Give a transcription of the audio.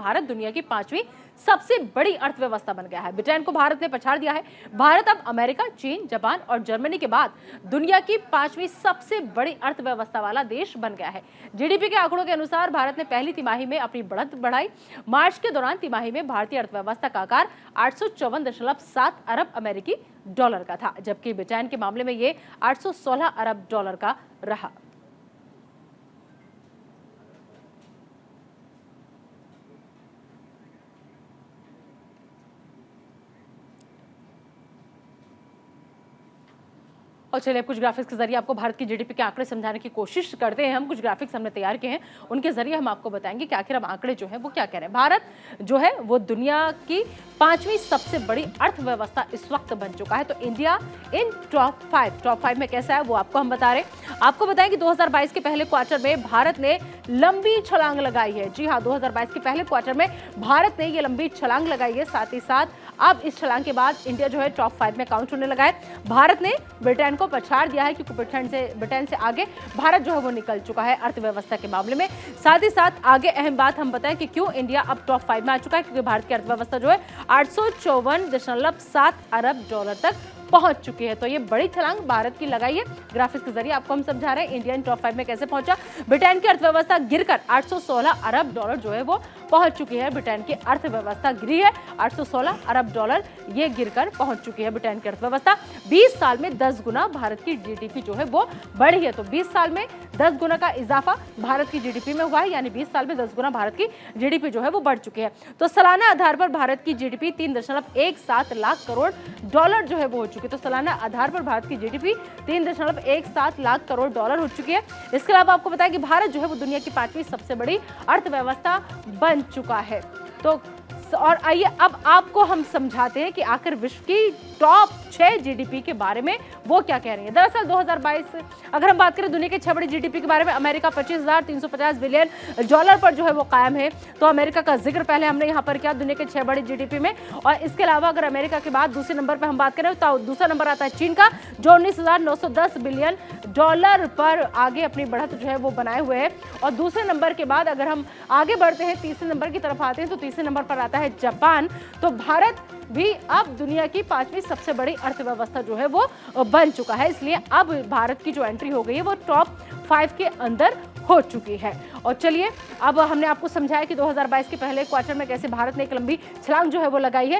भारत दुनिया की 5वीं सबसे बड़ी अर्थव्यवस्था बन गया है। ब्रिटेन को भारत ने पछाड़ दिया है। भारत अब अमेरिका, चीन, जापान और जर्मनी के बाद दुनिया की 5वीं सबसे बड़ी अर्थव्यवस्था वाला देश बन गया है। जीडीपी के आंकड़ों के अनुसार भारत ने पहली तिमाही में अपनी बढ़त बढ़ाई। मार्च के दौरान तिमाही में भारतीय अर्थव्यवस्था का आकार 854.7 अरब अमेरिकी डॉलर का था, जबकि ब्रिटेन के मामले में ये 816 अरब डॉलर का रहा। और चलिए अब कुछ ग्राफिक्स के जरिए आपको भारत की जीडीपी के आंकड़े समझाने की कोशिश करते हैं। हम कुछ ग्राफिक्स हमने तैयार किए हैं, उनके जरिए हम आपको बताएंगे कि आखिर अब आंकड़े जो है वो क्या कह रहे हैं। भारत जो है वो दुनिया की 5वीं सबसे बड़ी अर्थव्यवस्था इस वक्त बन चुका है। तो इंडिया इन टॉप 5 में कैसा है वो आपको हम बता रहे हैं। आपको बताएं कि 2022 के पहले क्वार्टर में भारत ने लंबी छलांग लगाई है। जी हाँ, 2022 के पहले क्वार्टर में भारत ने ये लंबी छलांग लगाई है। साथ ही साथ अब इस छलांग के बाद इंडिया जो है टॉप 5 में काउंट होने लगा है। भारत ने ब्रिटेन को पछाड़ दिया है, क्योंकि ब्रिटेन से आगे भारत जो है वो निकल चुका है अर्थव्यवस्था के मामले में। साथ ही साथ आगे अहम बात हम बताएं कि क्यों इंडिया अब टॉप 5 में आ चुका है, क्योंकि भारत की अर्थव्यवस्था जो है 854.7 अरब डॉलर तक पहुंच चुकी है। तो ये बड़ी छलांग भारत की लगाई है। ग्राफिक्स के जरिए आपको हम समझा रहे हैं इंडिया इन टॉप 5 में कैसे पहुंचा। ब्रिटेन की अर्थव्यवस्था गिरकर 816 अरब डॉलर जो है वो पहुंच चुकी है। ब्रिटेन की अर्थव्यवस्था गिरी है, 816 अरब डॉलर ये गिरकर पहुंच चुकी है ब्रिटेन की अर्थव्यवस्था। 20 साल में 10 गुना भारत की जीडीपी जो है वो बढ़ी है। तो 20 साल में 10 गुना का इजाफा भारत की जीडीपी में हुआ है, यानी 20 साल में 10 गुना भारत की जीडीपी जो है वो बढ़ चुकी है। तो सालाना आधार पर भारत की जीडीपी 3.17 लाख करोड़ डॉलर जो है वो हो चुकी है। तो सालाना आधार पर भारत की जीडीपी 3.17 लाख करोड़ डॉलर हो चुकी है। इसके अलावा आपको बताया कि भारत जो है वो दुनिया की 5वीं सबसे बड़ी अर्थव्यवस्था बन चुका है। तो और आइए अब आपको हम समझाते हैं कि आखिर विश्व की टॉप 6 जीडीपी के बारे में वो क्या कह रही है। दरअसल 2022 अगर हम बात करें दुनिया के 6 बड़ी जीडीपी के बारे में, अमेरिका 25,350 बिलियन डॉलर पर जो है वो कायम है। तो अमेरिका का जिक्र पहले हमने यहाँ पर किया दुनिया के 6 बड़ी जीडीपी में। और इसके अलावा अगर अमेरिका के बाद दूसरे नंबर पर हम बात करें तो दूसरा नंबर आता है चीन का, जो 19,910 बिलियन डॉलर पर आगे अपनी बढ़त जो है वो बनाए हुए है। और दूसरे नंबर के बाद अगर हम आगे बढ़ते हैं, तीसरे नंबर की तरफ आते हैं, तो तीसरे नंबर पर आता है जापान। तो भारत भी अब दुनिया की 5वीं सबसे बड़ी अर्थव्यवस्था जो है वो बन चुका है। इसलिए अब भारत की जो एंट्री हो गई है वो टॉप 5 के अंदर हो चुकी है। और चलिए अब हमने आपको समझाया कि 2022 के पहले क्वार्टर में कैसे भारत ने एक लंबी छलांग जो है वो लगाई है।